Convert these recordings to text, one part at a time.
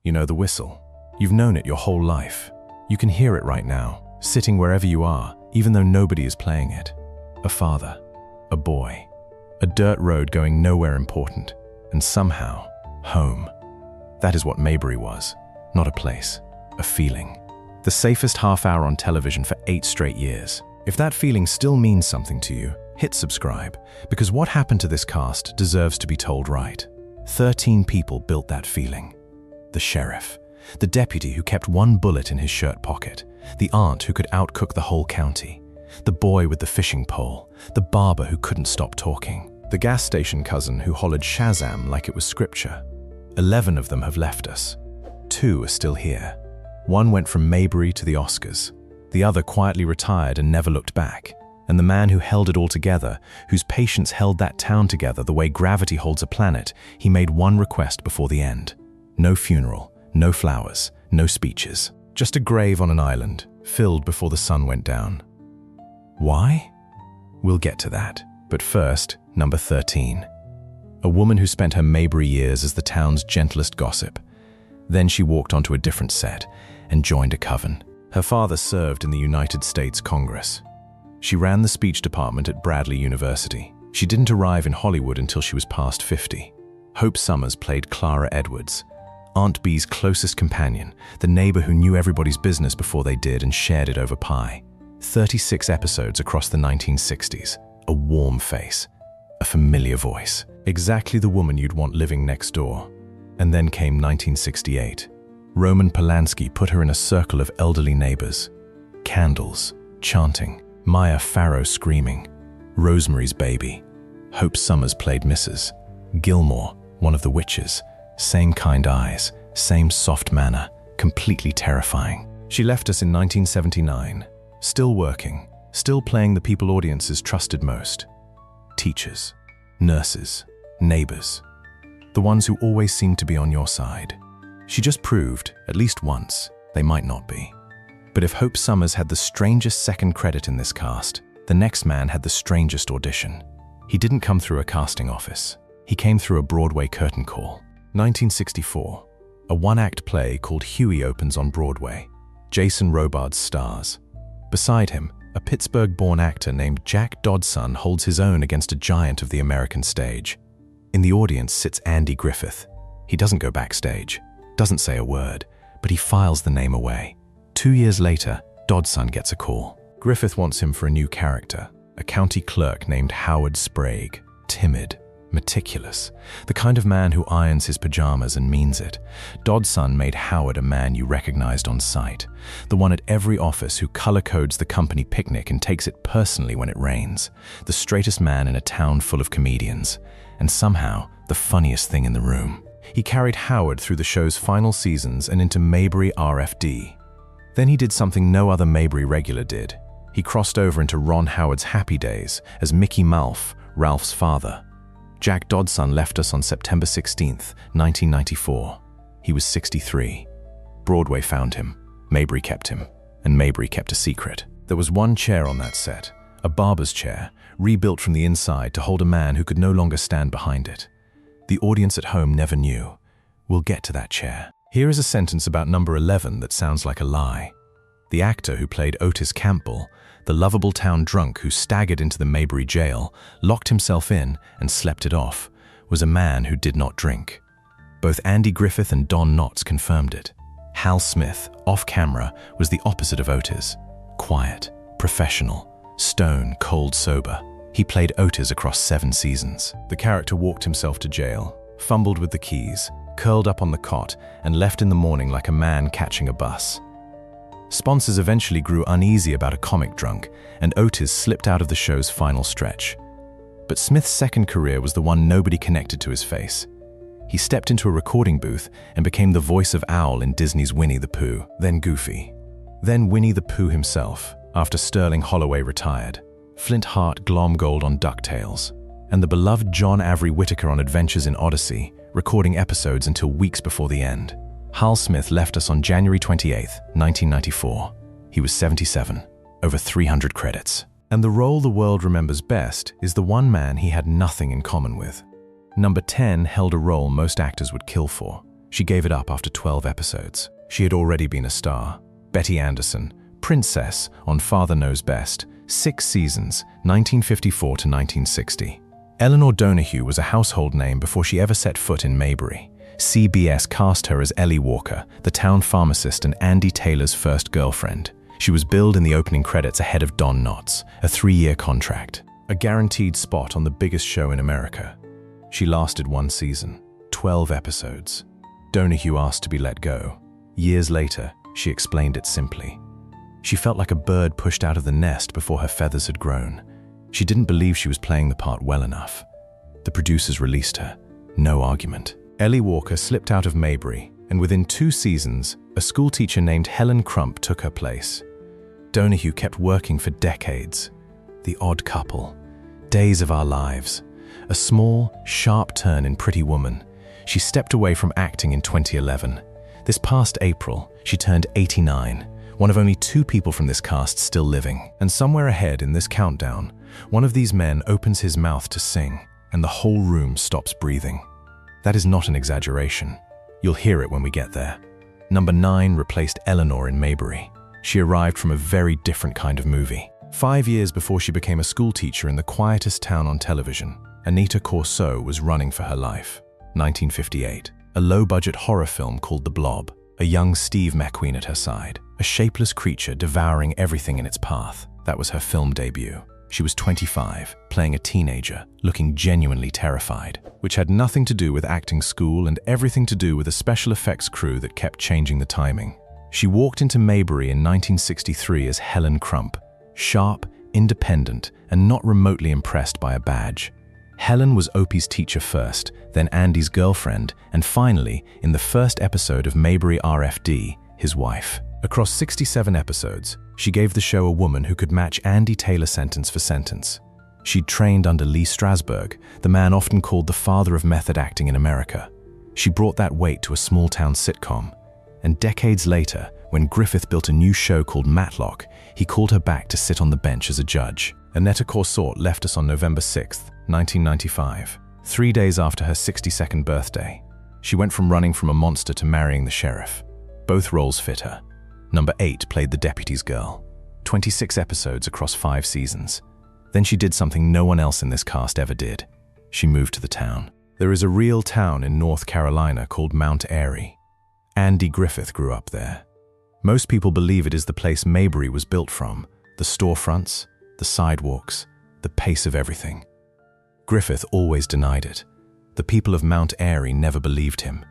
You know the whistle. You've known it your whole life. You can hear it right now, sitting wherever you are, even though nobody is playing it. A father, a boy, a dirt road going nowhere important, and somehow, home. That is what Mayberry was. Not a place, a feeling. The safest half hour on television for 8 straight years. If that feeling still means something to you, hit subscribe, because what happened to this cast deserves to be told right. 13 people built that feeling. The sheriff, the deputy who kept one bullet in his shirt pocket, the aunt who could outcook the whole county, the boy with the fishing pole, the barber who couldn't stop talking, the gas station cousin who hollered Shazam like it was scripture. 11 of them have left us. 2 are still here. One went from Mayberry to the Oscars. The other quietly retired and never looked back. And the man who held it all together, whose patience held that town together the way gravity holds a planet, he made one request before the end. No funeral, no flowers, no speeches. Just a grave on an island, filled before the sun went down. Why? We'll get to that. But first, number 13. A woman who spent her Mayberry years as the town's gentlest gossip. Then she walked onto a different set and joined a coven. Her father served in the United States Congress. She ran the speech department at Bradley University. She didn't arrive in Hollywood until she was past 50. Hope Summers played Clara Edwards, Aunt Bee's closest companion, the neighbor who knew everybody's business before they did and shared it over pie. 36 episodes across the 1960s. A warm face, a familiar voice. Exactly the woman you'd want living next door. And then came 1968. Roman Polanski put her in a circle of elderly neighbors. Candles, chanting, Maya Farrow screaming, Rosemary's Baby. Hope Summers played Mrs. Gilmore, one of the witches. Same kind eyes, same soft manner, completely terrifying. She left us in 1979, still working, still playing the people audiences trusted most. Teachers, nurses, neighbors. The ones who always seemed to be on your side. She just proved, at least once, they might not be. But if Hope Summers had the strangest second credit in this cast, the next man had the strangest audition. He didn't come through a casting office. He came through a Broadway curtain call. 1964. A one-act play called Huey opens on Broadway. Jason Robards stars. Beside him, a Pittsburgh-born actor named Jack Dodson holds his own against a giant of the American stage. In the audience sits Andy Griffith. He doesn't go backstage, doesn't say a word, but he files the name away. 2 years later, Dodson gets a call. Griffith wants him for a new character, a county clerk named Howard Sprague. Timid, meticulous, the kind of man who irons his pajamas and means it. Dodson made Howard a man you recognized on sight, the one at every office who color codes the company picnic and takes it personally when it rains, the straightest man in a town full of comedians, and somehow the funniest thing in the room. He carried Howard through the show's final seasons and into Mayberry RFD. Then he did something no other Mayberry regular did. He crossed over into Ron Howard's Happy Days as Mickey Malf, Ralph's father. Jack Dodson left us on September 16th, 1994. He was 63. Broadway found him, Mayberry kept him, and Mayberry kept a secret. There was one chair on that set, a barber's chair, rebuilt from the inside to hold a man who could no longer stand behind it. The audience at home never knew. We'll get to that chair. Here is a sentence about number 11 that sounds like a lie. The actor who played Otis Campbell, the lovable town drunk who staggered into the Mayberry jail, locked himself in and slept it off, was a man who did not drink. Both Andy Griffith and Don Knotts confirmed it. Hal Smith, off camera, was the opposite of Otis. Quiet, professional, stone cold sober. He played Otis across 7 seasons. The character walked himself to jail, fumbled with the keys, curled up on the cot, and left in the morning like a man catching a bus. Sponsors eventually grew uneasy about a comic drunk, and Otis slipped out of the show's final stretch. But Smith's second career was the one nobody connected to his face. He stepped into a recording booth and became the voice of Owl in Disney's Winnie the Pooh, then Goofy. Then Winnie the Pooh himself, after Sterling Holloway retired. Flint Hart Glomgold on DuckTales, and the beloved John Avery Whittaker on Adventures in Odyssey, recording episodes until weeks before the end. Hal Smith left us on January 28, 1994. He was 77, over 300 credits. And the role the world remembers best is the one man he had nothing in common with. Number 10 held a role most actors would kill for. She gave it up after 12 episodes. She had already been a star. Betty Anderson, Princess on Father Knows Best, 6 seasons, 1954 to 1960. Eleanor Donahue was a household name before she ever set foot in Mayberry. CBS cast her as Ellie Walker, the town pharmacist and Andy Taylor's first girlfriend. She was billed in the opening credits ahead of Don Knotts, a 3-year contract, a guaranteed spot on the biggest show in America. She lasted 1 season, 12 episodes. Donahue asked to be let go. Years later, she explained it simply. She felt like a bird pushed out of the nest before her feathers had grown. She didn't believe she was playing the part well enough. The producers released her. No argument. Ellie Walker slipped out of Mayberry, and within 2 seasons, a schoolteacher named Helen Crump took her place. Donahue kept working for decades. The Odd Couple, Days of Our Lives, a small, sharp turn in Pretty Woman. She stepped away from acting in 2011. This past April, she turned 89, one of only 2 people from this cast still living. And somewhere ahead in this countdown, one of these men opens his mouth to sing, and the whole room stops breathing. That is not an exaggeration. You'll hear it when we get there. Number 9 replaced Eleanor in Mayberry. She arrived from a very different kind of movie. 5 years before she became a schoolteacher in the quietest town on television, Aneta Corsaut was running for her life. 1958, a low-budget horror film called The Blob, a young Steve McQueen at her side, a shapeless creature devouring everything in its path. That was her film debut. She was 25, playing a teenager, looking genuinely terrified, which had nothing to do with acting school and everything to do with a special effects crew that kept changing the timing. She walked into Mayberry in 1963 as Helen Crump, sharp, independent, and not remotely impressed by a badge. Helen was Opie's teacher first, then Andy's girlfriend, and finally, in the first episode of Mayberry RFD, his wife. Across 67 episodes, she gave the show a woman who could match Andy Taylor sentence for sentence. She'd trained under Lee Strasberg, the man often called the father of method acting in America. She brought that weight to a small-town sitcom. And decades later, when Griffith built a new show called Matlock, he called her back to sit on the bench as a judge. Aneta Corsaut left us on November 6, 1995, 3 days after her 62nd birthday. She went from running from a monster to marrying the sheriff. Both roles fit her. Number 8 played the deputy's girl. 26 episodes across 5 seasons. Then she did something no one else in this cast ever did. She moved to the town. There is a real town in North Carolina called Mount Airy. Andy Griffith grew up there. Most people believe it is the place Mayberry was built from, the storefronts, the sidewalks, the pace of everything. Griffith always denied it. The people of Mount Airy never believed him.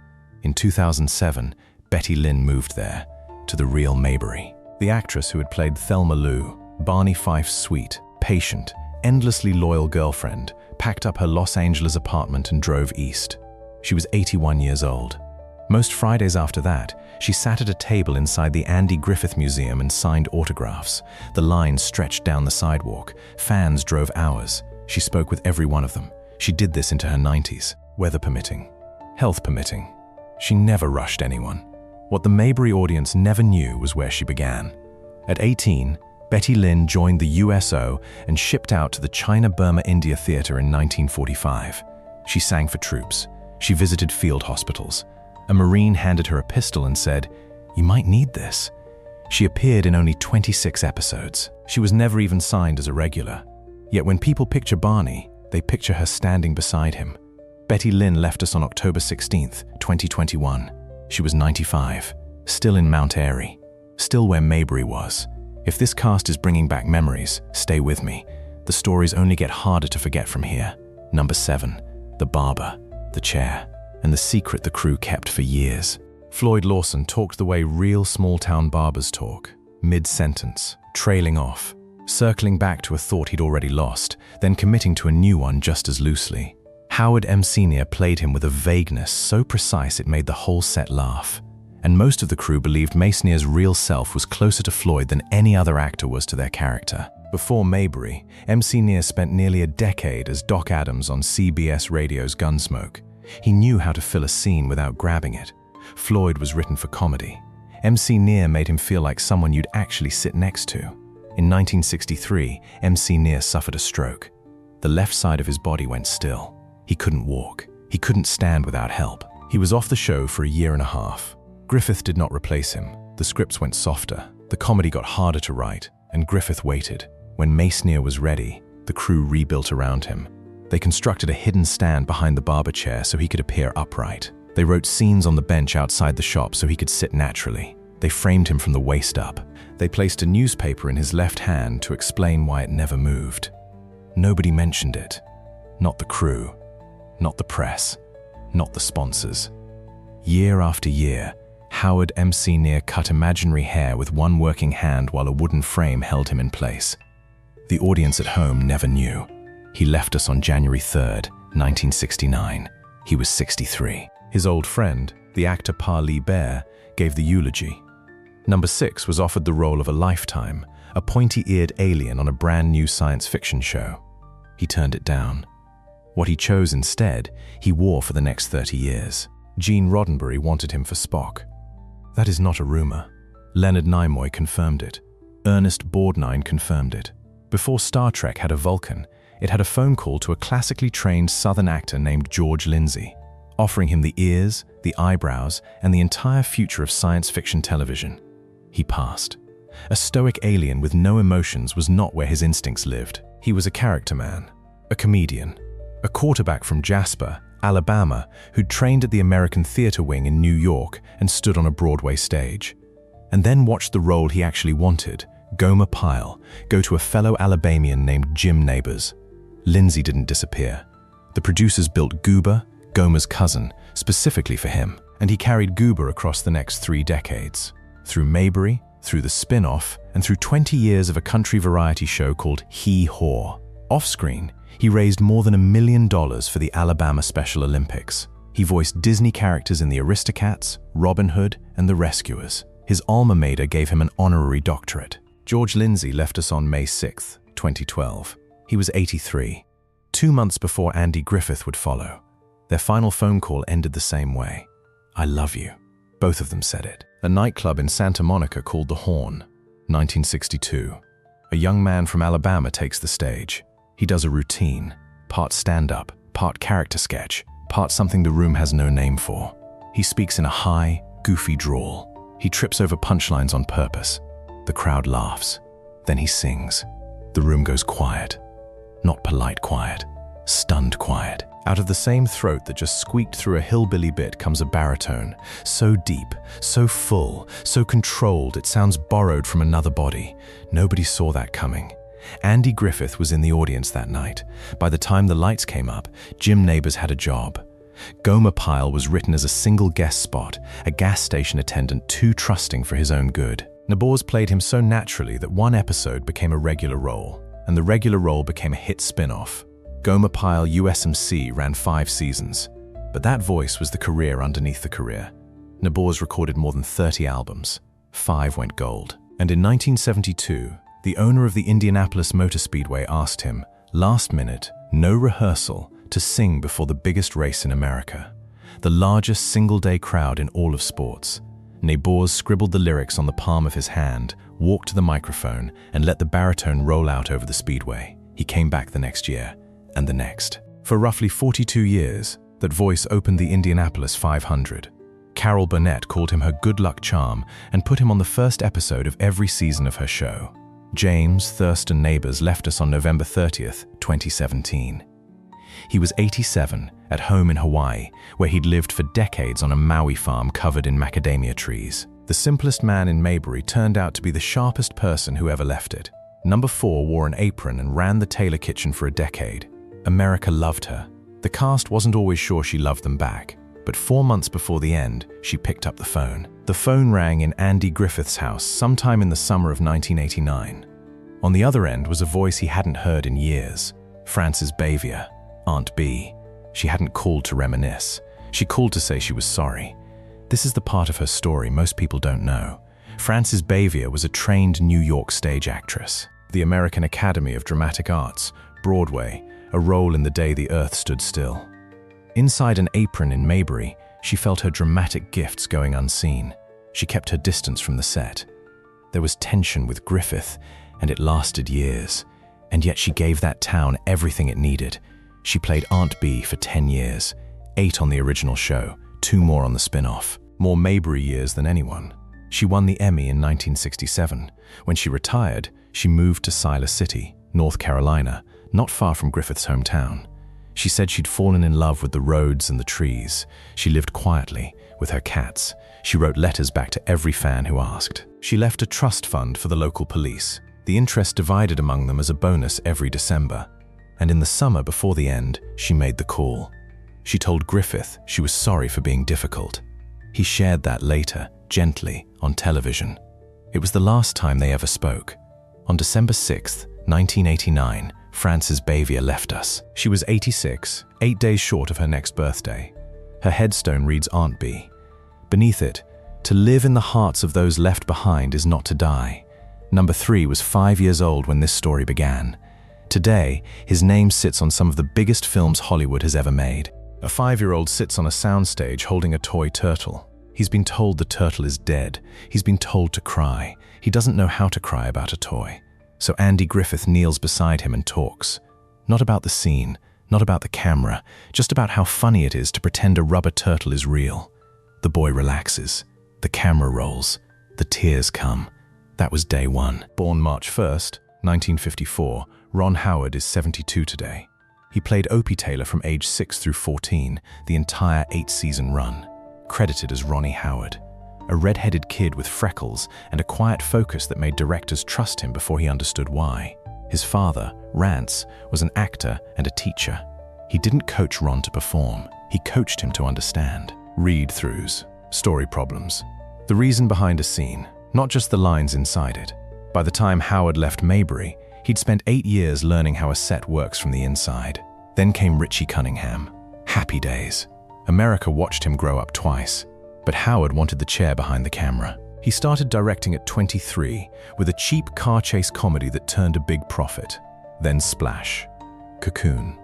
In 2007, Betty Lynn moved there, to the real Mayberry. The actress who had played Thelma Lou, Barney Fife's sweet, patient, endlessly loyal girlfriend, packed up her Los Angeles apartment and drove east. She was 81 years old. Most Fridays after that, she sat at a table inside the Andy Griffith Museum and signed autographs. The line stretched down the sidewalk. Fans drove hours. She spoke with every one of them. She did this into her 90s, weather permitting, health permitting. She never rushed anyone. What the Mayberry audience never knew was where she began. At 18, Betty Lynn joined the USO and shipped out to the China-Burma-India Theater in 1945. She sang for troops. She visited field hospitals. A Marine handed her a pistol and said, "You might need this." She appeared in only 26 episodes. She was never even signed as a regular. Yet when people picture Barney, they picture her standing beside him. Betty Lynn left us on October 16th, 2021. She was 95, still in Mount Airy, still where Mayberry was. If this cast is bringing back memories, stay with me. The stories only get harder to forget from here. Number 7, the barber, the chair, and the secret the crew kept for years. Floyd Lawson talked the way real small-town barbers talk, mid-sentence, trailing off, circling back to a thought he'd already lost, then committing to a new one just as loosely. Howard McNear played him with a vagueness so precise it made the whole set laugh. And most of the crew believed McNear's real self was closer to Floyd than any other actor was to their character. Before Mayberry, McNear spent nearly a decade as Doc Adams on CBS Radio's Gunsmoke. He knew how to fill a scene without grabbing it. Floyd was written for comedy. McNear made him feel like someone you'd actually sit next to. In 1963, McNear suffered a stroke. The left side of his body went still. He couldn't walk. He couldn't stand without help. He was off the show for a year and a half. Griffith did not replace him. The scripts went softer, the comedy got harder to write, and Griffith waited. When McNear was ready, the crew rebuilt around him. They constructed a hidden stand behind the barber chair so he could appear upright. They wrote scenes on the bench outside the shop so he could sit naturally. They framed him from the waist up. They placed a newspaper in his left hand to explain why it never moved. Nobody mentioned it. Not the crew, not the press, not the sponsors. Year after year, Howard McNear cut imaginary hair with one working hand while a wooden frame held him in place. The audience at home never knew. He left us on January 3rd, 1969. He was 63. His old friend, the actor Pyle, gave the eulogy. Number 6 was offered the role of a lifetime, a pointy-eared alien on a brand new science fiction show. He turned it down. What he chose instead, he wore for the next 30 years. Gene Roddenberry wanted him for Spock. That is not a rumor. Leonard Nimoy confirmed it. Ernest Borgnine confirmed it. Before Star Trek had a Vulcan, it had a phone call to a classically trained Southern actor named George Lindsey, offering him the ears, the eyebrows, and the entire future of science fiction television. He passed. A stoic alien with no emotions was not where his instincts lived. He was a character man, a comedian, a quarterback from Jasper, Alabama, who'd trained at the American Theater Wing in New York and stood on a Broadway stage. And then watched the role he actually wanted, Gomer Pyle, go to a fellow Alabamian named Jim Nabors. Lindsey didn't disappear. The producers built Goober, Gomer's cousin, specifically for him, and he carried Goober across the next 3 decades. Through Mayberry, through the spin-off, and through 20 years of a country variety show called Hee Haw. Off-screen, he raised more than $1 million for the Alabama Special Olympics. He voiced Disney characters in The Aristocats, Robin Hood, and The Rescuers. His alma mater gave him an honorary doctorate. George Lindsey left us on May 6, 2012. He was 83. 2 months before Andy Griffith would follow. Their final phone call ended the same way. "I love you." Both of them said it. A nightclub in Santa Monica called The Horn, 1962. A young man from Alabama takes the stage. He does a routine, part stand-up, part character sketch, part something the room has no name for. He speaks in a high, goofy drawl. He trips over punchlines on purpose. The crowd laughs. Then he sings. The room goes quiet. Not polite quiet, stunned quiet. Out of the same throat that just squeaked through a hillbilly bit comes a baritone, so deep, so full, so controlled it sounds borrowed from another body. Nobody saw that coming. Andy Griffith was in the audience that night. By the time the lights came up, Jim Nabors had a job. Gomer Pyle was written as a single guest spot, a gas station attendant too trusting for his own good. Nabors played him so naturally that one episode became a regular role, and the regular role became a hit spin-off. Gomer Pyle USMC ran 5 seasons, but that voice was the career underneath the career. Nabors recorded more than 30 albums. 5 went gold. And in 1972, the owner of the Indianapolis Motor Speedway asked him, last minute, no rehearsal, to sing before the biggest race in America, the largest single-day crowd in all of sports. Nabors scribbled the lyrics on the palm of his hand, walked to the microphone, and let the baritone roll out over the speedway. He came back the next year, and the next. For roughly 42 years, that voice opened the Indianapolis 500. Carol Burnett called him her good luck charm and put him on the first episode of every season of her show. James Thurston Nabors left us on November 30th, 2017. He was 87, at home in Hawaii, where he'd lived for decades on a Maui farm covered in macadamia trees. The simplest man in Mayberry turned out to be the sharpest person who ever left it. Number 4 wore an apron and ran the tailor kitchen for a decade. America loved her. The cast wasn't always sure she loved them back, but 4 months before the end, she picked up the phone. The phone rang in Andy Griffith's house sometime in the summer of 1989. On the other end was a voice he hadn't heard in years, Frances Bavier, Aunt B. She hadn't called to reminisce. She called to say she was sorry. This is the part of her story most people don't know. Frances Bavier was a trained New York stage actress. The American Academy of Dramatic Arts, Broadway, a role in The Day the Earth Stood Still. Inside an apron in Mayberry, she felt her dramatic gifts going unseen. She kept her distance from the set. There was tension with Griffith, and it lasted years. And yet she gave that town everything it needed. She played Aunt B for 10 years, 8 on the original show, 2 more on the spin-off, more Mayberry years than anyone. She won the Emmy in 1967. When she retired, she moved to Siler City, North Carolina, not far from Griffith's hometown. She said she'd fallen in love with the roads and the trees. She lived quietly with her cats. She wrote letters back to every fan who asked. She left a trust fund for the local police, the interest divided among them as a bonus every December. And in the summer before the end, she made the call. She told Griffith she was sorry for being difficult. He shared that later, gently, on television. It was the last time they ever spoke. On December 6, 1989, Frances Bavier left us. She was 86, 8 days short of her next birthday. Her headstone reads Aunt B. Beneath it, "To live in the hearts of those left behind is not to die." Number 3 was 5 years old when this story began. Today, his name sits on some of the biggest films Hollywood has ever made. A 5-year-old sits on a soundstage holding a toy turtle. He's been told the turtle is dead. He's been told to cry. He doesn't know how to cry about a toy. So Andy Griffith kneels beside him and talks. Not about the scene, not about the camera, just about how funny it is to pretend a rubber turtle is real. The boy relaxes. The camera rolls. The tears come. That was day 1. Born March 1st, 1954, Ron Howard is 72 today. He played Opie Taylor from age 6 through 14, the entire 8-season run. Credited as Ronnie Howard. A red-headed kid with freckles and a quiet focus that made directors trust him before he understood why. His father, Rance, was an actor and a teacher. He didn't coach Ron to perform. He coached him to understand. Read-throughs, story problems. The reason behind a scene, not just the lines inside it. By the time Howard left Mayberry, he'd spent 8 years learning how a set works from the inside. Then came Richie Cunningham. Happy days. America watched him grow up twice. But Howard wanted the chair behind the camera. He started directing at 23 with a cheap car chase comedy that turned a big profit. Then Splash, Cocoon,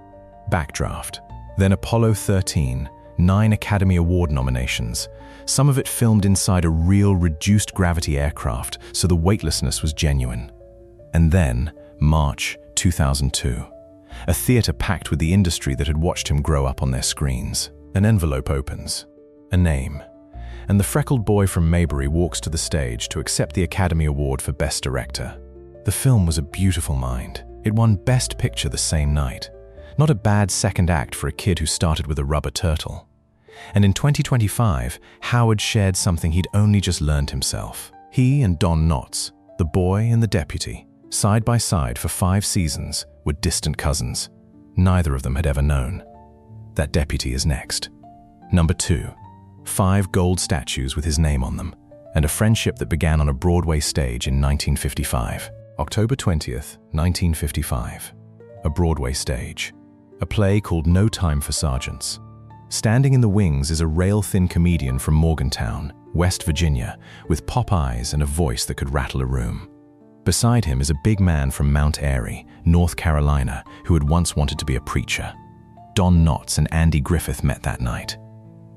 Backdraft, then Apollo 13, 9 Academy Award nominations. Some of it filmed inside a real reduced gravity aircraft, so the weightlessness was genuine. And then March 2002, a theater packed with the industry that had watched him grow up on their screens. An envelope opens, a name. And the freckled boy from Mayberry walks to the stage to accept the Academy Award for Best Director. The film was a beautiful mind. It won Best Picture the same night. Not a bad second act for a kid who started with a rubber turtle. And in 2025, Howard shared something he'd only just learned himself. He and Don Knotts, the boy and the deputy, side by side for 5 seasons, were distant cousins. Neither of them had ever known. That deputy is next. Number 2. 5 gold statues with his name on them, and a friendship that began on a Broadway stage in 1955. October 20th, 1955. A Broadway stage. A play called No Time for Sergeants. Standing in the wings is a rail-thin comedian from Morgantown, West Virginia, with pop eyes and a voice that could rattle a room. Beside him is a big man from Mount Airy, North Carolina, who had once wanted to be a preacher. Don Knotts and Andy Griffith met that night.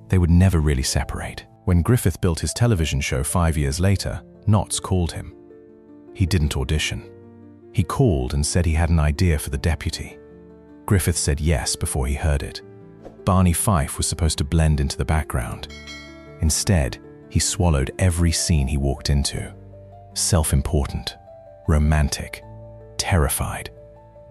They would never really separate. When Griffith built his television show 5 years later, Knotts called him. He didn't audition. He called and said he had an idea for the deputy. Griffith said yes before he heard it. Barney Fife was supposed to blend into the background. Instead, he swallowed every scene he walked into. Self-important, romantic, terrified,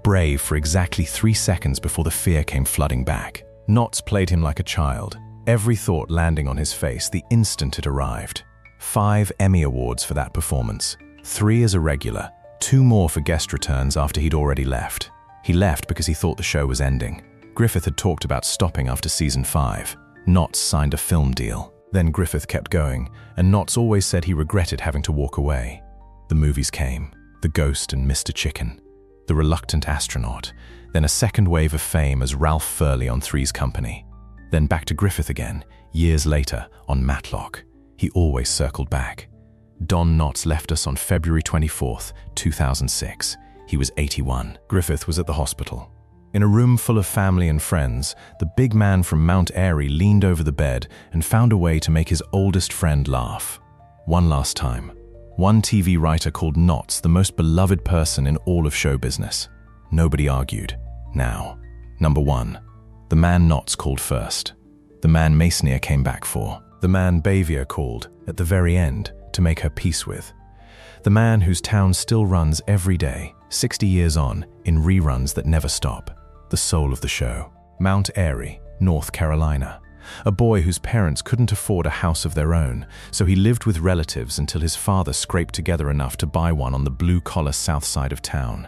brave for exactly 3 seconds before the fear came flooding back. Knotts played him like a child, every thought landing on his face the instant it arrived. 5 Emmy Awards for that performance, 3 as a regular, 2 more for guest returns after he'd already left. He left because he thought the show was ending. Griffith had talked about stopping after season 5. Knotts signed a film deal. Then Griffith kept going, and Knotts always said he regretted having to walk away. The movies came, The Ghost and Mr. Chicken, The Reluctant Astronaut, then a second wave of fame as Ralph Furley on Three's Company. Then back to Griffith again, years later, on Matlock. He always circled back. Don Knotts left us on February 24th, 2006. He was 81. Griffith was at the hospital. In a room full of family and friends, the big man from Mount Airy leaned over the bed and found a way to make his oldest friend laugh. One last time. One TV writer called Knotts the most beloved person in all of show business. Nobody argued. Now, number 1. The man Knotts called first. The man McNear came back for. The man Bavier called at the very end to make her peace with. The man whose town still runs every day, 60 years on, in reruns that never stop. The soul of the show. Mount Airy, North Carolina. A boy whose parents couldn't afford a house of their own, so he lived with relatives until his father scraped together enough to buy one on the blue-collar south side of town.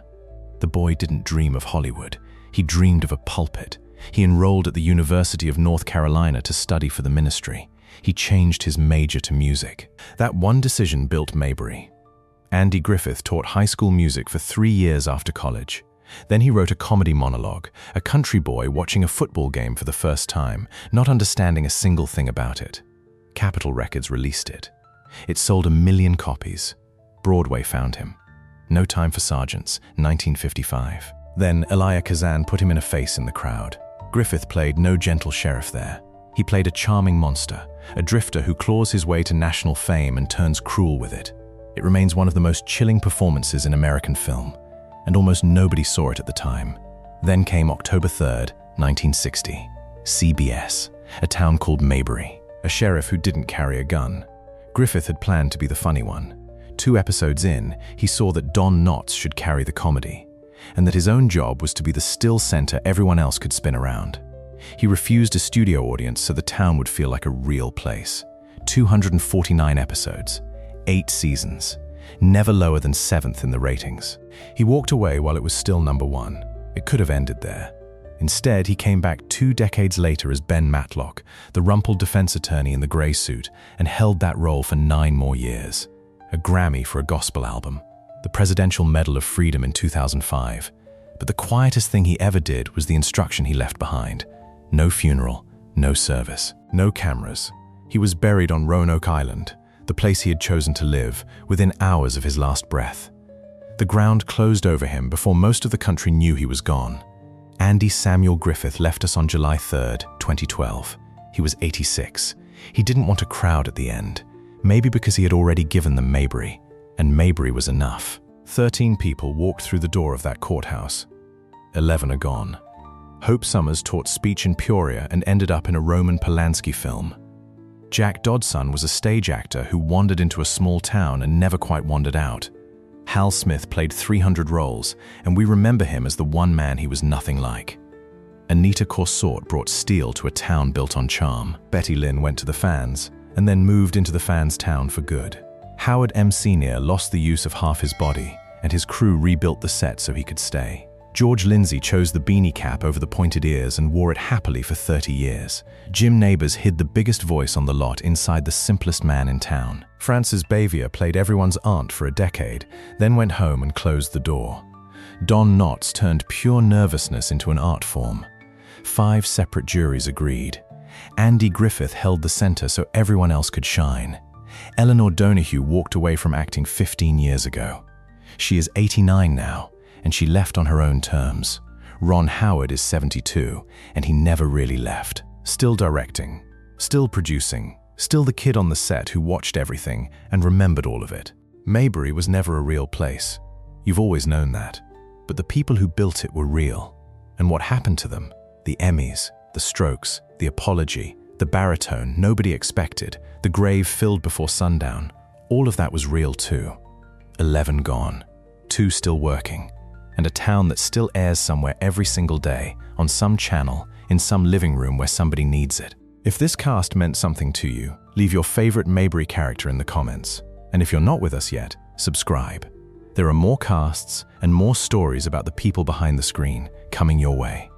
The boy didn't dream of Hollywood. He dreamed of a pulpit. He enrolled at the University of North Carolina to study for the ministry. He changed his major to music. That one decision built Mayberry. Andy Griffith taught high school music for 3 years after college. Then he wrote a comedy monologue, a country boy watching a football game for the first time, not understanding a single thing about it. Capitol Records released it. It sold 1 million copies. Broadway found him. No Time for Sergeants, 1955. Then Elia Kazan put him in a face in the crowd. Griffith played no gentle sheriff there. He played a charming monster, a drifter who claws his way to national fame and turns cruel with it. It remains one of the most chilling performances in American film, and almost nobody saw it at the time. Then came October 3rd, 1960. CBS, a town called Mayberry, a sheriff who didn't carry a gun. Griffith had planned to be the funny one. 2 episodes in, he saw that Don Knotts should carry the comedy, and that his own job was to be the still center everyone else could spin around. He refused a studio audience so the town would feel like a real place. 249 episodes, 8 seasons, never lower than 7th in the ratings. He walked away while it was still number 1. It could have ended there. Instead, he came back 2 decades later as Ben Matlock, the rumpled defense attorney in the gray suit, and held that role for 9 more years. A Grammy for a gospel album, the Presidential Medal of Freedom in 2005. But the quietest thing he ever did was the instruction he left behind. No funeral, no service, no cameras. He was buried on Roanoke Island, the place he had chosen to live, within hours of his last breath. The ground closed over him before most of the country knew he was gone. Andy Samuel Griffith left us on July 3rd, 2012. He was 86. He didn't want a crowd at the end, maybe because he had already given them Mayberry, and Mayberry was enough. 13 people walked through the door of that courthouse. 11 are gone. Hope Summers taught speech in Peoria and ended up in a Roman Polanski film. Jack Dodson was a stage actor who wandered into a small town and never quite wandered out. Hal Smith played 300 roles, and we remember him as the one man he was nothing like. Aneta Corsaut brought steel to a town built on charm. Betty Lynn went to the fans, and then moved into the fans' town for good. Howard M. Sr. lost the use of half his body, and his crew rebuilt the set so he could stay. George Lindsey chose the beanie cap over the pointed ears and wore it happily for 30 years. Jim Nabors hid the biggest voice on the lot inside the simplest man in town. Frances Bavier played everyone's aunt for a decade, then went home and closed the door. Don Knotts turned pure nervousness into an art form. 5 separate juries agreed. Andy Griffith held the center so everyone else could shine. Eleanor Donahue walked away from acting 15 years ago. She is 89 now, and she left on her own terms. Ron Howard is 72, and he never really left. Still directing, still producing, still the kid on the set who watched everything and remembered all of it. Mayberry was never a real place. You've always known that. But the people who built it were real. And what happened to them? The Emmys, the Strokes, the apology, the baritone nobody expected, the grave filled before sundown. All of that was real too. 11 gone, 2 still working, and a town that still airs somewhere every single day, on some channel, in some living room where somebody needs it. If this cast meant something to you, leave your favorite Mayberry character in the comments. And if you're not with us yet, subscribe. There are more casts and more stories about the people behind the screen coming your way.